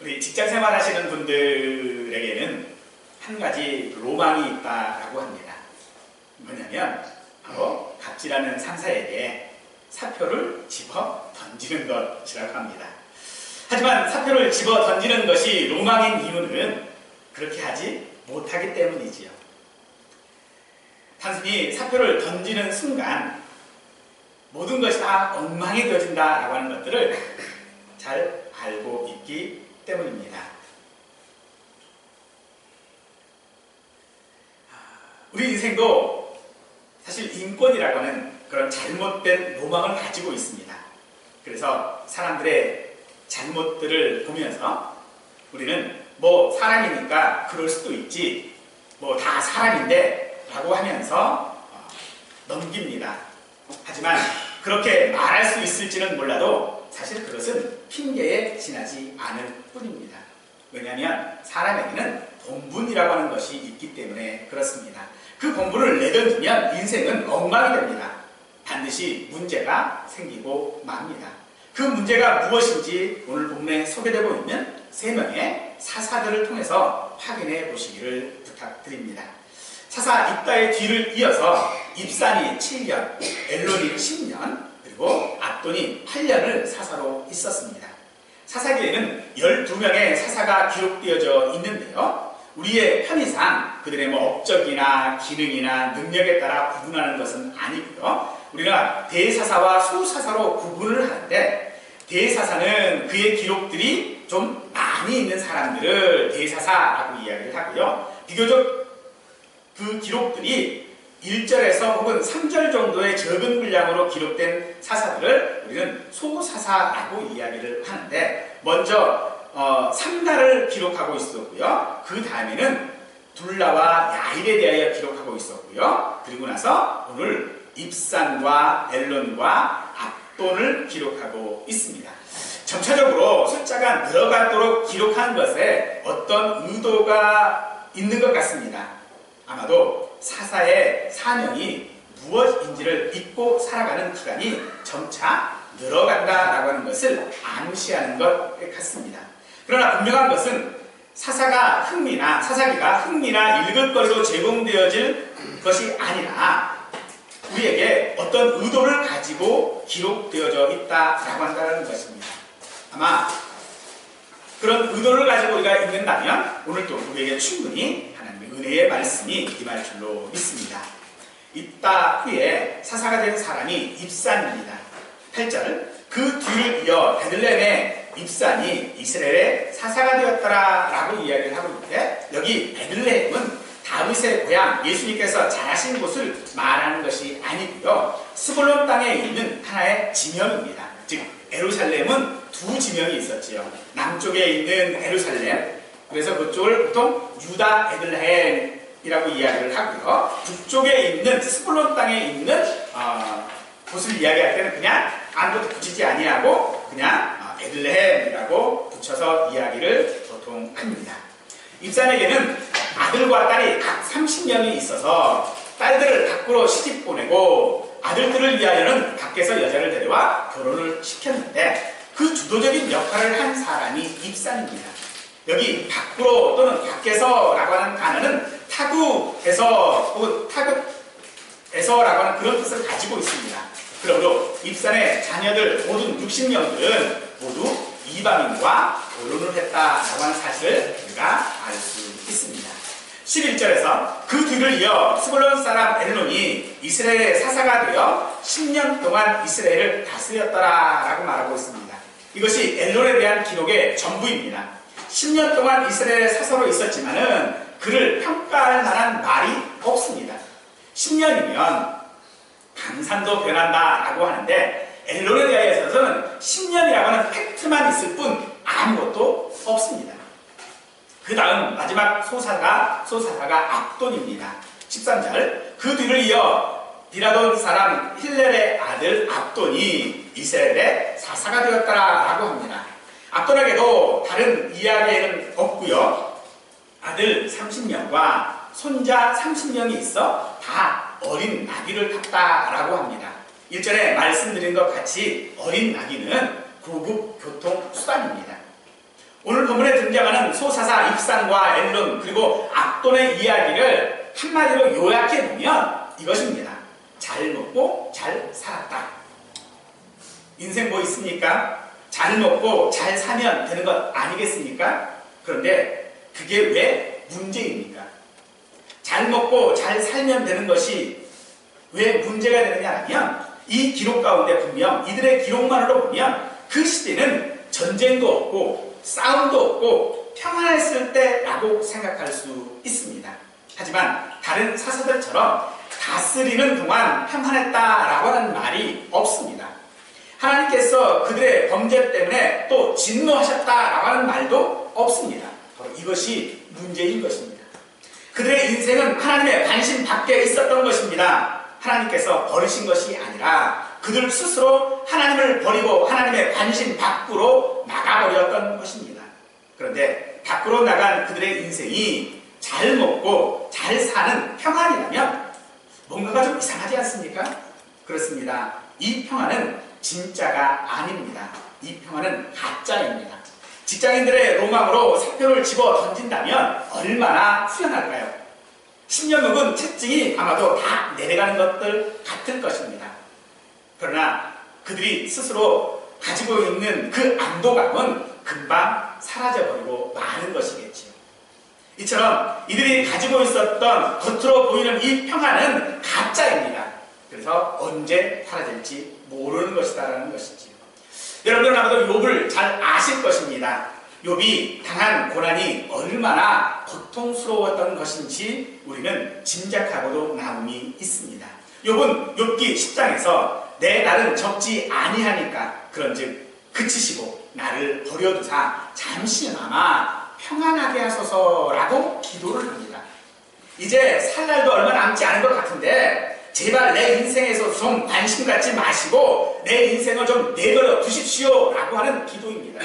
우리 직장생활 하시는 분들에게는 한 가지 로망이 있다라고 합니다. 뭐냐면 바로 갑질하는 상사에게 사표를 집어 던지는 것이라고 합니다. 하지만 사표를 집어 던지는 것이 로망인 이유는 그렇게 하지 못하기 때문이지요. 단순히 사표를 던지는 순간 모든 것이 다 엉망이 되어진다라고 하는 것들을 잘 알고 있기 때문입니다. 우리 인생도 사실 인권이라고 하는 그런 잘못된 로망을 가지고 있습니다. 그래서 사람들의 잘못들을 보면서 우리는 뭐 사람이니까 그럴 수도 있지, 뭐 다 사람인데 라고 하면서 넘깁니다. 하지만 그렇게 말할 수 있을지는 몰라도 사실 그것은 핑계에 지나지 않을 뿐입니다. 왜냐하면 사람에게는 본분이라고 하는 것이 있기 때문에 그렇습니다. 그 본분을 내던지면 인생은 엉망이 됩니다. 반드시 문제가 생기고 맙니다. 그 문제가 무엇인지 오늘 본문에 소개되고 있는 3명의 사사들을 통해서 확인해 보시기를 부탁드립니다. 사사 입다의 뒤를 이어서 입산이 7년, 엘론이 10년, 그리고 압돈이 8년을 사사로 있었습니다. 사사기에는 12명의 사사가 기록되어져 있는데요. 우리의 편의상 그들의 업적이나 기능이나 능력에 따라 구분하는 것은 아니고요. 우리가 대사사와 소사사로 구분을 하는데, 대사사는 그의 기록들이 좀 많이 있는 사람들을 대사사라고 이야기를 하고요. 비교적 그 기록들이 1절에서 혹은 3절 정도의 적은 분량으로 기록된 사사들을 우리는 소사사라고 이야기를 하는데, 먼저 3가를 기록하고 있었고요. 그 다음에는 둘라와 야일에 대하여 기록하고 있었고요. 그리고 나서 오늘 입산과 엘론과 압돈을 기록하고 있습니다. 점차적으로 숫자가 늘어가도록 기록하는 것에 어떤 의도가 있는 것 같습니다. 아마도 사사의 사명이 무엇인지를 잊고 살아가는 기간이 점차 늘어간다라고 하는 것을 암시하는 것 같습니다. 그러나 분명한 것은 사사기가 흥미나 읽을거리로 제공되어질 것이 아니라 우리에게 어떤 의도를 가지고 기록되어져 있다라고 한다는 것입니다. 아마 그런 의도를 가지고 우리가 읽는다면 오늘도 우리에게 충분히 하나님의 은혜의 말씀이 임할 줄로 믿습니다. 입다 후에 사사가 된 사람이 입산입니다. 8절, 그 뒤를 이어 베들레헴의 입산이 이스라엘의 사사가 되었더라 라고 이야기를 하고 있는데, 여기 베들레헴은 다윗의 고향, 예수님께서 자라신 곳을 말하는 것이 아니고요, 스불론 땅에 있는 하나의 지명입니다. 즉 예루살렘은 2 지명이 있었지요. 남쪽에 있는 예루살렘, 그래서 그쪽을 보통 유다 베들레헴이라고 이야기를 하고요, 북쪽에 있는 스불론 땅에 있는 곳을 이야기할 때는 그냥 아무것도 붙이지 아니하고 그냥 베들레헴이라고 붙여서 이야기를 보통 합니다. 입산에게는 아들과 딸이 각 30명이 있어서 딸들을 밖으로 시집 보내고 아들들을 위하여는 밖에서 여자를 데려와 결혼을 시켰는데, 그 주도적인 역할을 한 사람이 입산입니다. 여기 밖으로 또는 밖에서라고 하는 단어는 타국에서 혹은 타국에서라고 하는 그런 뜻을 가지고 있습니다. 그러므로 입산의 자녀들 모든 60명들은 모두 이방인과 결혼을 했다라고 하는 사실을 우리가 알 수 있습니다. 11절에서 그 뒤를 이어 스불론 사람 엘론이 이스라엘의 사사가 되어 10년 동안 이스라엘을 다스렸더라라고 말하고 있습니다. 이것이 엘론에 대한 기록의 전부입니다. 10년 동안 이스라엘의 사사로 있었지만은 그를 평가할 만한 말이 없습니다. 10년이면 강산도 변한다라고 하는데, 엘론에 대해서는 10년이라고 하는 팩트만 있을 뿐 아무것도 없습니다. 그 다음 마지막 소사가 압돈입니다. 13절, 그 뒤를 이어 디라돈 사람 힐렐의 아들 압돈이 이스라엘의 사사가 되었다라고 합니다. 압돈에게도 다른 이야기는 없고요, 아들 30명과 손자 30명이 있어 다 어린 나귀를 탔다라고 합니다. 1절에 말씀드린 것 같이 어린 나귀는 고급 교통수단입니다. 오늘 본문에 등장하는 소사사 입산과 엘론 그리고 압돈의 이야기를 한마디로 요약해 보면 이것입니다. 잘 먹고 잘 살았다. 인생 뭐 있습니까? 잘 먹고 잘 사면 되는 것 아니겠습니까? 그런데 그게 왜 문제입니까? 잘 먹고 잘 살면 되는 것이 왜 문제가 되느냐 하면 이 기록 가운데 분명 이들의 기록만으로 보면 그 시대는 전쟁도 없고 싸움도 없고 평안했을 때라고 생각할 수 있습니다. 하지만 다른 사사들처럼 다스리는 동안 평안했다라고 하는 말이 없습니다. 하나님께서 그들의 범죄 때문에 또 진노하셨다라고 하는 말도 없습니다. 바로 이것이 문제인 것입니다. 그들의 인생은 하나님의 관심 밖에 있었던 것입니다. 하나님께서 버리신 것이 아니라 그들 스스로 하나님을 버리고 하나님의 관심 밖으로 나가버렸던 것입니다. 그런데 밖으로 나간 그들의 인생이 잘 먹고 잘 사는 평안이라면 뭔가가 좀 이상하지 않습니까? 그렇습니다. 이 평안은 진짜가 아닙니다. 이 평안은 가짜입니다. 직장인들의 로망으로 사표를 집어 던진다면 얼마나 후련할까요? 10년 묵은 채증이 아마도 다 내려가는 것들 같을 것입니다. 그러나 그들이 스스로 가지고 있는 그 안도감은 금방 사라져버리고 마는 것이겠지요. 이처럼 이들이 가지고 있었던 겉으로 보이는 이 평안은 가짜입니다. 그래서 언제 사라질지 모르는 것이다라는 것이지요. 여러분은 아마도 욥을 잘 아실 것입니다. 욥이 당한 고난이 얼마나 고통스러웠던 것인지 우리는 짐작하고도 남이 있습니다. 욥은 욥기 10장에서 내 날은 적지 아니하니까 그런즉 그치시고 나를 버려두사 잠시나마 평안하게 하소서라고 기도를 합니다. 이제 살 날도 얼마 남지 않은 것 같은데 제발 내 인생에서 좀 관심 갖지 마시고 내 인생을 좀 내버려 두십시오 라고 하는 기도입니다.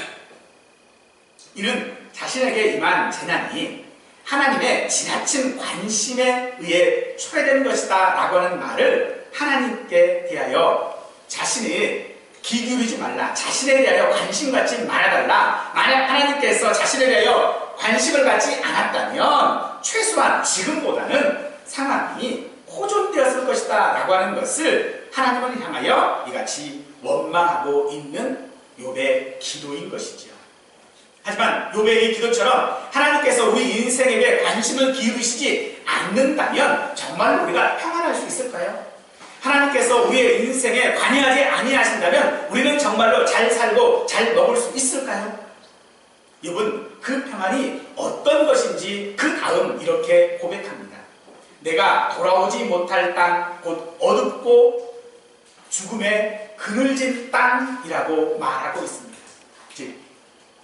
이는 자신에게 임한 재난이 하나님의 지나친 관심에 의해 초래된 것이다 라고 하는 말을 하나님께 대하여 자신이 귀 기울이지 말라, 자신에 대하여 관심 갖지 말아달라. 만약 하나님께서 자신에 대하여 관심을 갖지 않았다면 최소한 지금보다는 상황이 호전되었을 것이다 라고 하는 것을 하나님을 향하여 이같이 원망하고 있는 욥의 기도인 것이지요. 하지만 욥의 이 기도처럼 하나님께서 우리 인생에게 관심을 기울이시지 않는다면 정말 우리가 평안할 수 있을까요? 하나님께서 우리의 인생에 관여하지 아니하신다면 우리는 정말로 잘 살고 잘 먹을 수 있을까요? 욥은 그 평안이 어떤 것인지 그 다음 이렇게 고백합니다. 내가 돌아오지 못할 땅, 곧 어둡고 죽음의 그늘진 땅이라고 말하고 있습니다. 즉,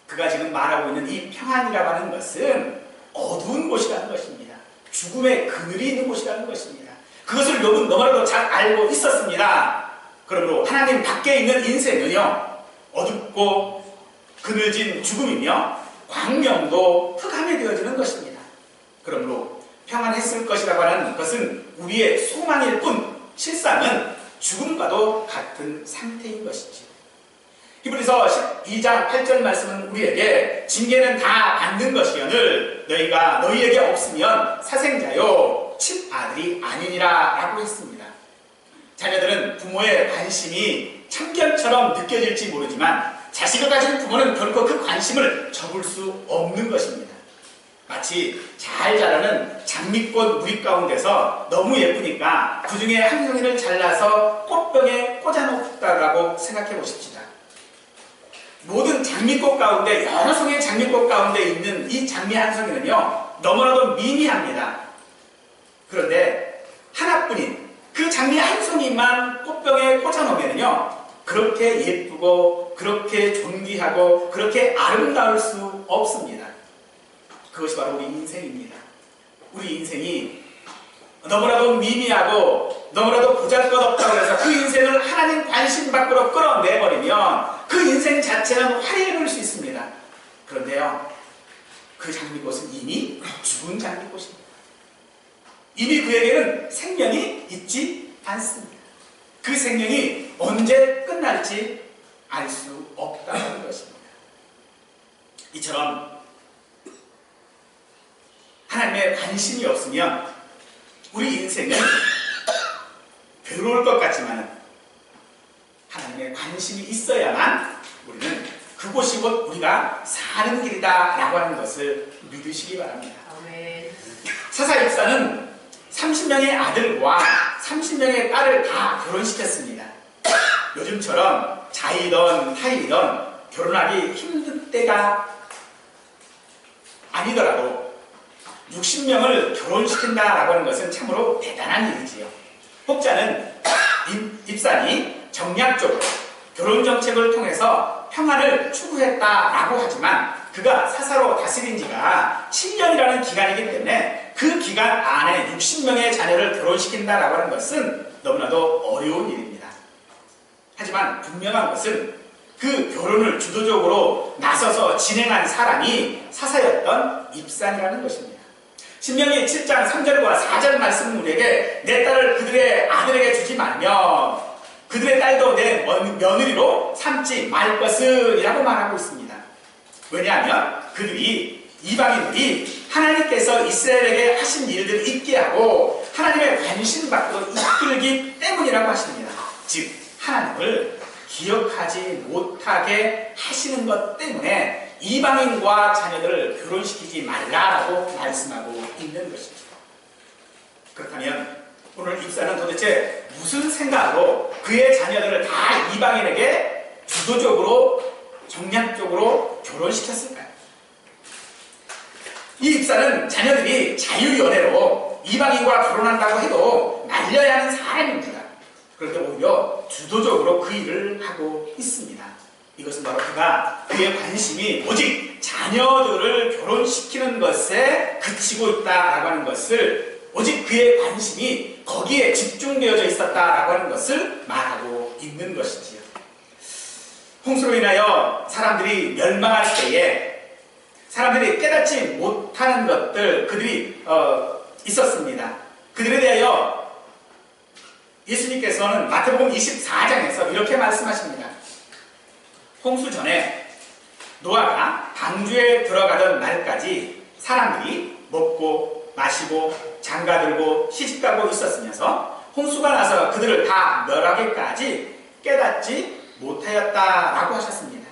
그가 지금 말하고 있는 이 평안이라고 하는 것은 어두운 곳이라는 것입니다. 죽음의 그늘이 있는 곳이라는 것입니다. 그것을 욥은 너무나도 잘 알고 있었습니다. 그러므로 하나님 밖에 있는 인생은요, 어둡고 그늘진 죽음이며 광명도 흑암이 되어지는 것입니다. 그러므로 평안했을 것이라고 하는 것은 우리의 소망일 뿐 실상은 죽음과도 같은 상태인 것이지. 히브리서 12장 8절 말씀은 우리에게 징계는 다 받는 것이거늘 너희가 너희에게 없으면 사생자요 친아들이 아니니라 라고 했습니다. 자녀들은 부모의 관심이 참견처럼 느껴질지 모르지만 자식을 가진 부모는 결코 그 관심을 접을 수 없는 것입니다. 마치 잘 자라는 장미꽃 무리 가운데서 너무 예쁘니까 그 중에 한 송이를 잘라서 꽃병에 꽂아놓겠다라고 생각해 보십시다. 모든 장미꽃 가운데 여러 송이의 장미꽃 가운데 있는 이 장미 한 송이는요 너무나도 미미합니다. 그런데 하나뿐인 그 장미 한 송이만 꽃병에 꽂아놓으면요 그렇게 예쁘고 그렇게 존귀하고 그렇게 아름다울 수 없습니다. 그것이 바로 우리 인생입니다. 우리 인생이 너무나도 미미하고 너무나도 보잘것없다고 해서 그 인생을 하나님 관심 밖으로 끌어내버리면 그 인생 자체는 화려해볼 수 있습니다. 그런데요 그 장미꽃은 이미 죽은 장미꽃입니다. 이미 그에게는 생명이 있지 않습니다. 그 생명이 언제 끝날지 알 수 없다는 것입니다. 이처럼 하나님의 관심이 없으면 우리 인생은 괴로울 것 같지만 하나님의 관심이 있어야만 우리는 그곳이 곧 우리가 사는 길이다 라고 하는 것을 믿으시기 바랍니다. 아멘. 사사 역사는 30명의 아들과 30명의 딸을 다 결혼시켰습니다. 요즘처럼 자이던 타이던 결혼하기 힘든 때가 아니더라도 60명을 결혼시킨다라고 하는 것은 참으로 대단한 일이지요. 혹자는 입산이 정략적으로 결혼정책을 통해서 평안을 추구했다라고 하지만 그가 사사로 다스린 지가 7년이라는 기간이기 때문에 그 기간 안에 60명의 자녀를 결혼시킨다라고 하는 것은 너무나도 어려운 일입니다. 하지만 분명한 것은 그 결혼을 주도적으로 나서서 진행한 사람이 사사였던 입산이라는 것입니다. 신명기 7장 3절과 4절 말씀은 우리에게 내 딸을 그들의 아들에게 주지 말며 그들의 딸도 내 며느리로 삼지 말 것을 이라고 말하고 있습니다. 왜냐하면 그들이 이방인들이 하나님께서 이스라엘에게 하신 일들을 잊게 하고 하나님의 관심 밖으로 이끌기 때문이라고 하십니다. 즉 하나님을 기억하지 못하게 하시는 것 때문에 이방인과 자녀들을 결혼시키지 말라라고 말씀하고 있는 것입니다. 그렇다면 오늘 입사는 도대체 무슨 생각으로 그의 자녀들을 다 이방인에게 주도적으로 정략적으로 결혼시켰을까요? 이 입사는 자녀들이 자유연애로 이방인과 결혼한다고 해도 말려야 하는 사람입니다. 그런데 오히려 주도적으로 그 일을 하고 있습니다. 이것은 바로 그의 관심이 오직 자녀들을 결혼시키는 것에 그치고 있다라고 하는 것을, 오직 그의 관심이 거기에 집중되어져 있었다라고 하는 것을 말하고 있는 것이지요. 홍수로 인하여 사람들이 멸망할 때에 사람들이 깨닫지 못하는 것들, 그들이 있었습니다. 그들에 대하여 예수님께서는 마태복음 24장에서 이렇게 말씀하십니다. 홍수 전에 노아가 방주에 들어가던 날까지 사람들이 먹고 마시고 장가들고 시집가고 있었으면서 홍수가 나서 그들을 다 멸하기까지 깨닫지 못하였다라고 하셨습니다.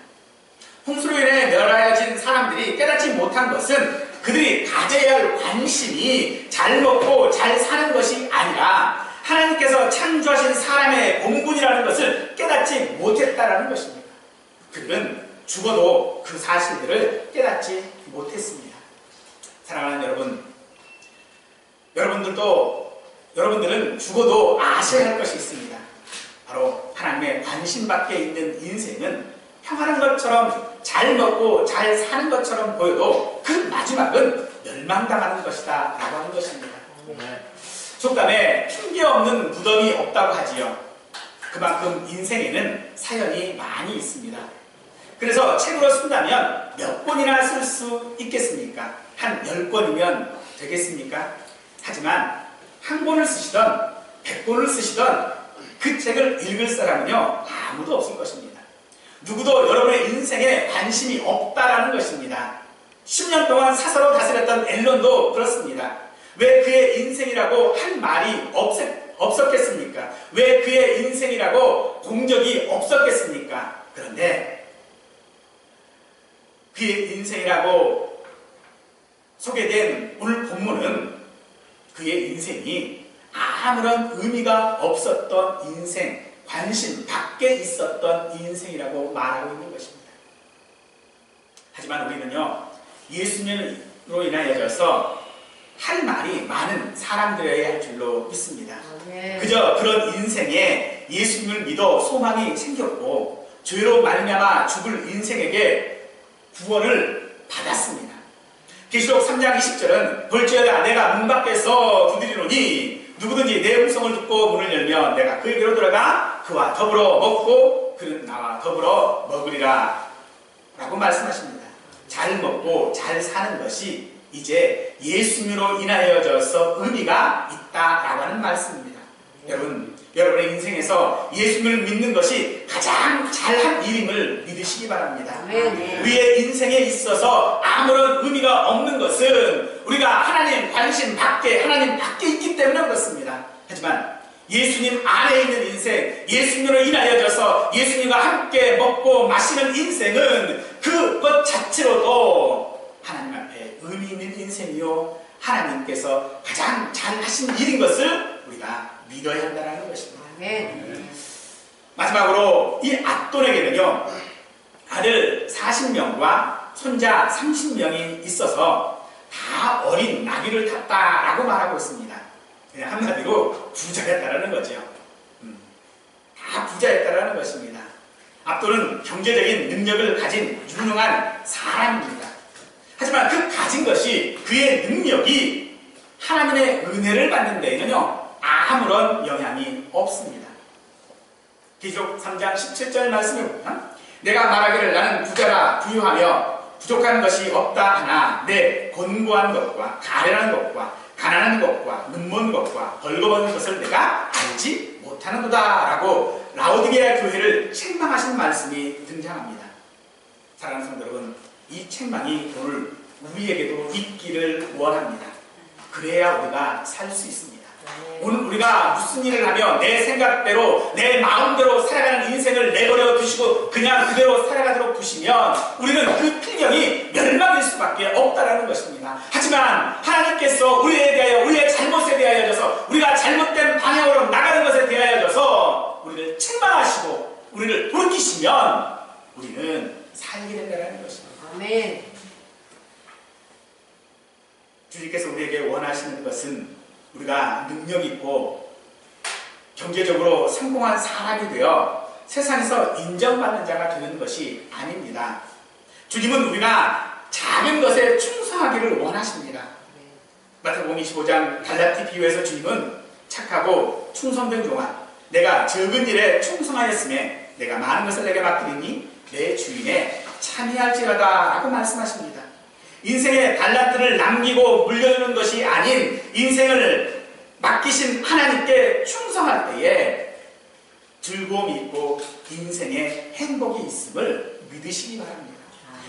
홍수로 인해 멸하여진 사람들이 깨닫지 못한 것은 그들이 가져야 할 관심이 잘 먹고 잘 사는 것이 아니라 하나님께서 창조하신 사람의 본분이라는 것을 깨닫지 못했다라는 것입니다. 그들은 죽어도 그 사실들을 깨닫지 못했습니다. 사랑하는 여러분들은 죽어도 아셔야 할 것이 있습니다. 바로 하나님의 관심 밖에 있는 인생은 평안한 것처럼 잘 먹고 잘 사는 것처럼 보여도 그 마지막은 멸망당하는 것이다 라고 하는 것입니다. 속담에 핑계 없는 무덤이 없다고 하지요. 그만큼 인생에는 사연이 많이 있습니다. 그래서 책으로 쓴다면 몇 권이나 쓸 수 있겠습니까? 한 10권이면 되겠습니까? 하지만 한 권을 쓰시던 100권을 쓰시던 그 책을 읽을 사람은요 아무도 없을 것입니다. 누구도 여러분의 인생에 관심이 없다라는 것입니다. 10년 동안 사사로 다스렸던 앨런도 그렇습니다. 왜 그의 인생이라고 한 말이 없었겠습니까? 왜 그의 인생이라고 공적이 없었겠습니까? 그런데 그의 인생이라고 소개된 오늘 본문은 그의 인생이 아무런 의미가 없었던 인생, 관심 밖에 있었던 인생이라고 말하고 있는 것입니다. 하지만 우리는요, 예수님으로 인하여져서 할 말이 많은 사람들이어야 할 줄로 믿습니다. 그저 그런 인생에 예수님을 믿어 소망이 생겼고 죄로 말미암아 죽을 인생에게 구원을 받았습니다. 계시록 3장 20절은 볼지어다 내가 문 밖에서 두드리노니 누구든지 내 음성을 듣고 문을 열면 내가 그에게로 들어가 그와 더불어 먹고 그는 나와 더불어 먹으리라 라고 말씀하십니다. 잘 먹고 잘 사는 것이 이제 예수님으로 인하여져서 의미가 있다라고 하는 말씀입니다. 여러분의 인생에서 예수님을 믿는 것이 가장 가장 잘한 일임을 믿으시기 바랍니다. 네. 우리의 인생에 있어서 아무런 의미가 없는 것은 우리가 하나님 관심 밖에, 하나님 밖에 있기 때문에 그렇습니다. 하지만 예수님 안에 있는 인생, 예수님으로 인하여져서 예수님과 함께 먹고 마시는 인생은 그것 자체로도 하나님 앞에 의미 있는 인생이요, 하나님께서 가장 잘하신 일인 것을 우리가 믿어야 한다는 것입니다. 마지막으로 이 압돈에게는요, 아들 40명과 손자 30명이 있어서 다 어린 나귀를 탔다라고 말하고 있습니다. 그냥 한마디로 부자였다라는 거죠. 다 부자였다라는 것입니다. 압돈은 경제적인 능력을 가진 유능한 사람입니다. 하지만 그 가진 것이, 그의 능력이 하나님의 은혜를 받는 데에는요 아무런 영향이 없습니다. 계시록 3장 17절 말씀을 보면, 내가 말하기를 나는 부자라 부유하며 부족한 것이 없다 하나 내 곤고한 것과 가련한 것과 가난한 것과 눈먼 것과 벌거벗은 것을 내가 알지 못하는도다 라고 라오디게아 교회를 책망하신 말씀이 등장합니다. 사랑하는 성도 여러분, 이 책망이 오늘 우리에게도 있기를 원합니다. 그래야 우리가 살 수 있습니다. 오늘 우리가 무슨 일을 하며 내 생각대로 내 마음대로 살아가는 인생을 내버려 두시고 그냥 그대로 살아가도록 두시면 우리는 그 필경이 멸망일 수밖에 없다는 것입니다. 하지만 하나님께서 우리에 대하여, 우리의 잘못에 대하여져서, 우리가 잘못된 방향으로 나가는 것에 대하여져서 우리를 책망하시고 우리를 돌이키시면 우리는 살게 된다는 것입니다. 아멘. 주님께서 우리에게 원하시는 것은 우리가 능력 있고 경제적으로 성공한 사람이 되어 세상에서 인정받는 자가 되는 것이 아닙니다. 주님은 우리가 작은 것에 충성하기를 원하십니다. 마태복음 25장 달란트 비유에서 주님은 착하고 충성된 종아, 내가 적은 일에 충성하였음에 내가 많은 것을 내게 맡기리니 내 주인에 참여할지라다 라고 말씀하십니다. 인생의 달란트를 남기고 물려주는 것이 아닌 인생을 맡기신 하나님께 충성할 때에 즐거움이 있고 인생에 행복이 있음을 믿으시기 바랍니다.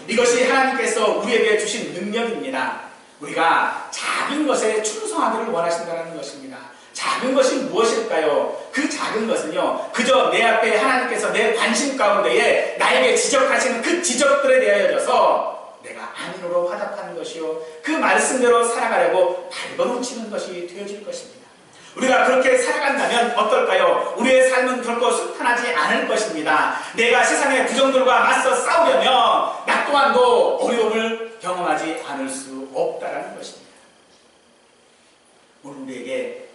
이것이 하나님께서 우리에게 주신 능력입니다. 우리가 작은 것에 충성하기를 원하신다는 것입니다. 작은 것이 무엇일까요? 그 작은 것은요, 그저 내 앞에 하나님께서 내 관심 가운데에 나에게 지적하시는 그 지적들에 대하여져서 내가 아멘으로 화답하는 것이요, 그 말씀대로 살아가려고 발버둥치는 것이 되어질 것입니다. 우리가 그렇게 살아간다면 어떨까요? 우리의 삶은 결코 순탄하지 않을 것입니다. 내가 세상의 부정들과 맞서 싸우려면 나 또한도 어려움을 경험하지 않을 수 없다는 것입니다. 오늘 우리에게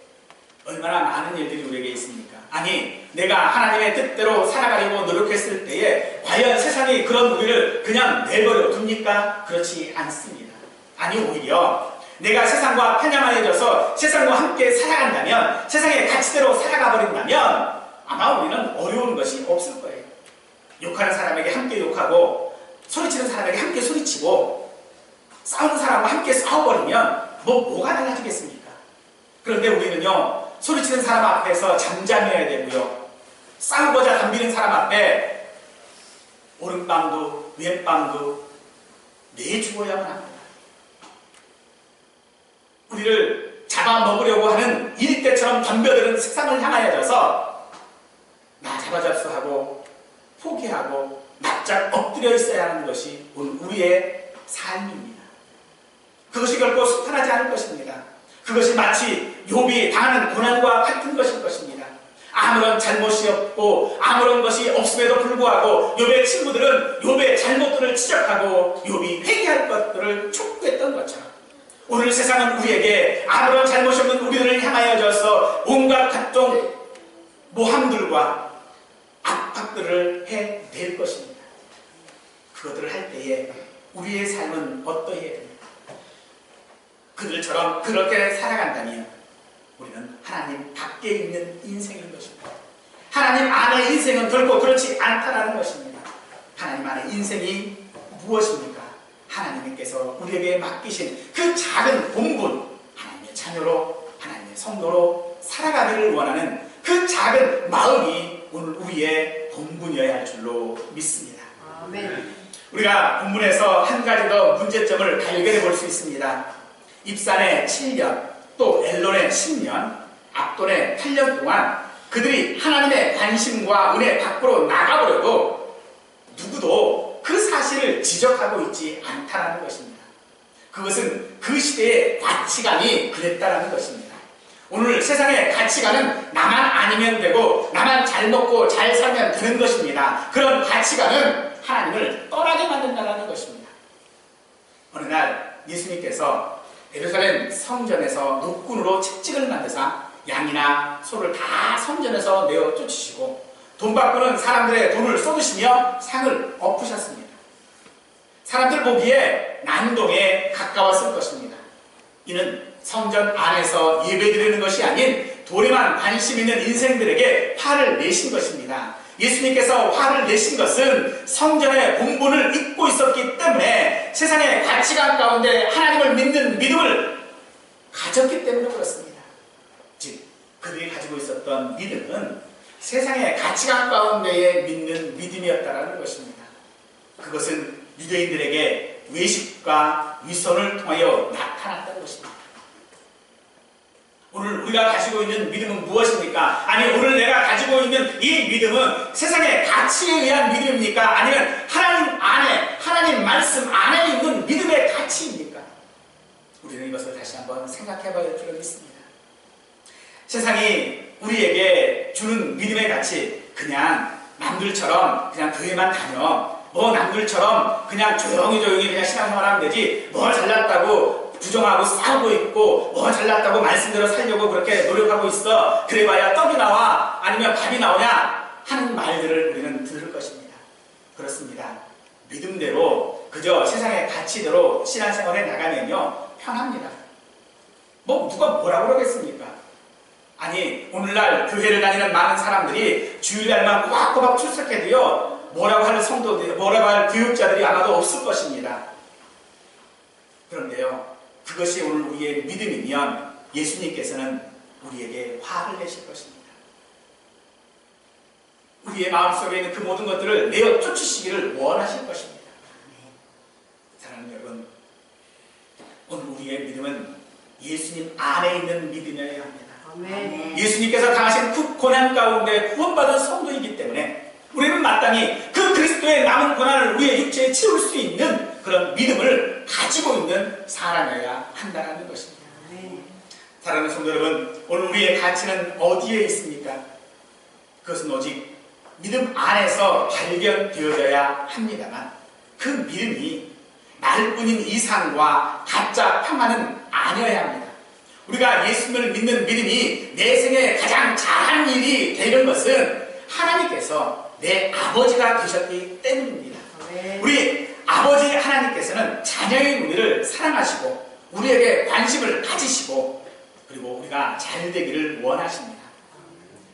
얼마나 많은 일들이 우리에게 있습니까? 아니, 내가 하나님의 뜻대로 살아가려고 노력했을 때에 과연 세상이 그런 우리를 그냥 내버려 둡니까? 그렇지 않습니다. 아니, 오히려 내가 세상과 편향하여져서 세상과 함께 살아간다면, 세상의 가치대로 살아가 버린다면 아마 우리는 어려운 것이 없을 거예요. 욕하는 사람에게 함께 욕하고 소리치는 사람에게 함께 소리치고 싸우는 사람과 함께 싸워버리면 뭐가 달라지겠습니까? 그런데 우리는요, 소리치는 사람 앞에서 잠잠해야 되고요, 싸우고자 덤비는 사람 앞에 오른밤도 왼밤도 내주어야만 합니다. 우리를 잡아먹으려고 하는 일대처럼 덤벼드는 세상을 향하여져서 나 잡아잡수하고 포기하고 납작 엎드려 있어야 하는 것이 오늘 우리의 삶입니다. 그것이 결코 순탄하지 않을 것입니다. 그것이 마치 욥이 당하는 고난과 같은 것일 것입니다. 아무런 잘못이 없고 아무런 것이 없음에도 불구하고 욥의 친구들은 욥의 잘못들을 지적하고 욥이 회개할 것들을 촉구했던 것처럼 오늘 세상은 우리에게 아무런 잘못이 없는 우리들을 향하여져서 온갖 각종 모함들과 압박들을 해낼 것입니다. 그것들을 할 때에 우리의 삶은 어떠해야 됩니까? 그들처럼 그렇게 살아간다면 우리는 하나님 밖에 있는 인생인 것입니다. 하나님 안의 인생은 결코 그렇지 않다는 것입니다. 하나님 안의 인생이 무엇입니까? 하나님께서 우리에게 맡기신 그 작은 본분, 하나님의 자녀로, 하나님의 성도로 살아가기를 원하는 그 작은 마음이 오늘 우리의 본분이어야 할 줄로 믿습니다. 아멘. 우리가 본문에서 한 가지 더 문제점을 발견해 볼 수 있습니다. 입산의 7년, 또 엘론의 10년, 압돈의 8년 동안 그들이 하나님의 관심과 은혜 밖으로 나가버려도 누구도 그 사실을 지적하고 있지 않다는 것입니다. 그것은 그 시대의 가치관이 그랬다는 것입니다. 오늘 세상의 가치관은 나만 아니면 되고 나만 잘 먹고 잘 살면 되는 것입니다. 그런 가치관은 하나님을 떠나게 만든다는 것입니다. 어느 날 예수님께서 예루살렘 성전에서 노군으로 채찍을 만드사 양이나 소를 다 성전에서 내어 쫓으시고 돈 받고는 사람들의 돈을 쏟으시며 상을 엎으셨습니다. 사람들 보기에 난동에 가까웠을 것입니다. 이는 성전 안에서 예배드리는 것이 아닌 돈에만 관심 있는 인생들에게 화를 내신 것입니다. 예수님께서 화를 내신 것은 성전의 본분을 잊고 있었기 때문에 세상의 가치관 가운데 하나님을 믿는 믿음을 가졌기 때문에 그렇습니다. 즉, 그들이 가지고 있었던 믿음은 세상의 가치관 가운데에 믿는 믿음이었다는 것입니다. 그것은 유대인들에게 외식과 위선을 통하여 나타났다는 것입니다. 오늘 우리가 가지고 있는 믿음은 무엇입니까? 아니, 오늘 내가 가지고 있는 이 믿음은 세상의 가치에 의한 믿음입니까? 아니면 하나님 안에, 하나님 말씀 안에 있는 믿음의 가치입니까? 우리는 이것을 다시 한번 생각해 봐야 할 줄로 믿습니다. 세상이 우리에게 주는 믿음의 가치, 그냥 남들처럼 그냥 교회만 다녀, 남들처럼 그냥 조용히 그냥 신앙생활하면 되지, 잘났다고 부정하고 싸우고 있고 잘났다고 말씀대로 살려고 그렇게 노력하고 있어, 그래봐야 떡이 나와 아니면 밥이 나오냐 하는 말들을 우리는 들을 것입니다. 그렇습니다. 믿음대로 그저 세상의 가치대로 신앙생활에 나가면요 편합니다. 누가 뭐라고 그러겠습니까? 아니, 오늘날 교회를 다니는 많은 사람들이 주일날만 꼬박꼬박 출석해도요 뭐라고 할 성도들, 뭐라고 할 교육자들이 아마도 없을 것입니다. 그런데요, 그것이 오늘 우리의 믿음이면 예수님께서는 우리에게 화를 내실 것입니다. 우리의 마음속에 있는 그 모든 것들을 내어 쫓으시기를 원하실 것입니다. 사랑하는 여러분, 오늘 우리의 믿음은 예수님 안에 있는 믿음이어야 합니다. 아멘. 예수님께서 당하신 그 고난 가운데 구원받은 성도이기 때문에 우리는 마땅히 그 그리스도의 남은 고난을 우리의 육체에 채울 수 있는 그런 믿음을 가지고 있는 사람이어야 한다는 것입니다. 사랑하는 성도 여러분, 오늘 우리의 가치는 어디에 있습니까? 그것은 오직 믿음 안에서 발견되어져야 합니다만 그 믿음이 말뿐인 이상과 가짜 평화는 아니어야 합니다. 우리가 예수님을 믿는 믿음이 내 생에 가장 잘한 일이 되는 것은 하나님께서 내 아버지가 되셨기 때문입니다. 우리 아버지 하나님께서는 자녀인 우리를 사랑하시고 우리에게 관심을 가지시고 그리고 우리가 잘 되기를 원하십니다.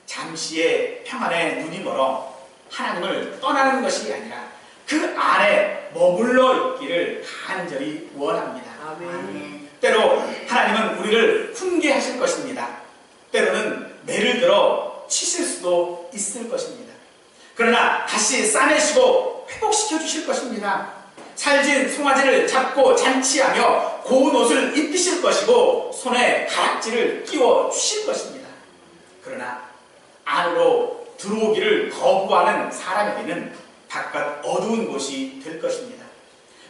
잠시의 평안에 눈이 멀어 하나님을 떠나는 것이 아니라 그 안에 머물러 있기를 간절히 원합니다. 아멘. 때로 하나님은 우리를 훈계하실 것입니다. 때로는 매를 들어 치실 수도 있을 것입니다. 그러나 다시 싸매시고 회복시켜 주실 것입니다. 살진 송아지를 잡고 잔치하며 고운 옷을 입히실 것이고 손에 가락지를 끼워 주실 것입니다. 그러나 안으로 들어오기를 거부하는 사람에게는 바깥 어두운 곳이 될 것입니다.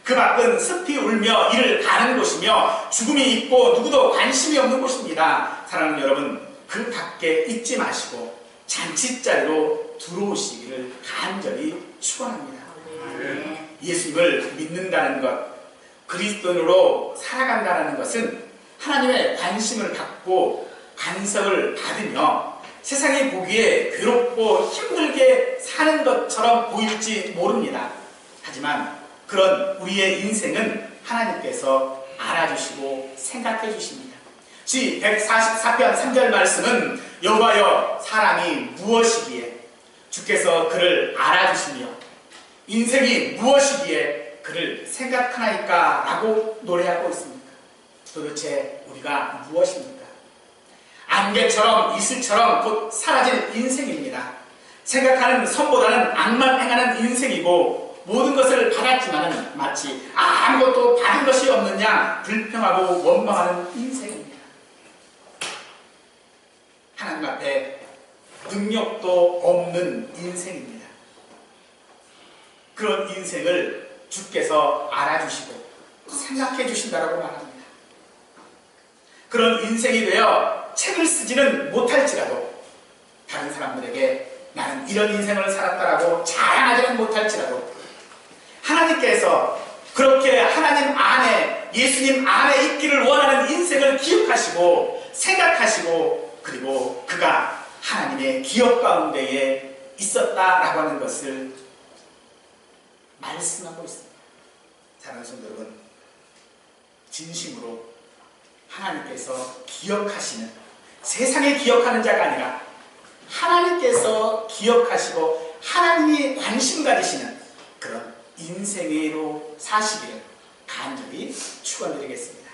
그 밖은 습히 울며 이를 가는 곳이며 죽음이 있고 누구도 관심이 없는 곳입니다. 사랑하는 여러분, 그 밖에 있지 마시고 잔치자리로 들어오시기를 간절히 축원합니다. 예수님을 믿는다는 것, 그리스도인으로 살아간다는 것은 하나님의 관심을 받고 간섭을 받으며 세상이 보기에 괴롭고 힘들게 사는 것처럼 보일지 모릅니다. 하지만 그런 우리의 인생은 하나님께서 알아주시고 생각해 주십니다. 시 144편 3절 말씀은 여호와여 사람이 무엇이기에 주께서 그를 알아주시며 인생이 무엇이기에 그를 생각하나이까 라고 노래하고 있습니다. 도대체 우리가 무엇입니까? 안개처럼 이슬처럼 곧 사라질 인생입니다. 생각하는 선보다는 악만 행하는 인생이고 모든 것을 받았지만 마치 아무것도 받은 것이 없는 양 불평하고 원망하는 인생입니다. 하나님 앞에 능력도 없는 인생입니다. 그런 인생을 주께서 알아주시고 생각해 주신다라고 말합니다. 그런 인생이 되어 책을 쓰지는 못할지라도 다른 사람들에게 나는 이런 인생을 살았다라고 자랑하지는 못할지라도 하나님께서 그렇게 하나님 안에 예수님 안에 있기를 원하는 인생을 기억하시고 생각하시고 그리고 그가 하나님의 기억 가운데에 있었다라고 하는 것을 말씀하고 있습니다. 사랑하는 성도 여러분, 진심으로 하나님께서 기억하시는, 세상에 기억하는 자가 아니라 하나님께서 기억하시고 하나님이 관심 가지시는 그런 인생으로 사시기를 간절히 축원드리겠습니다.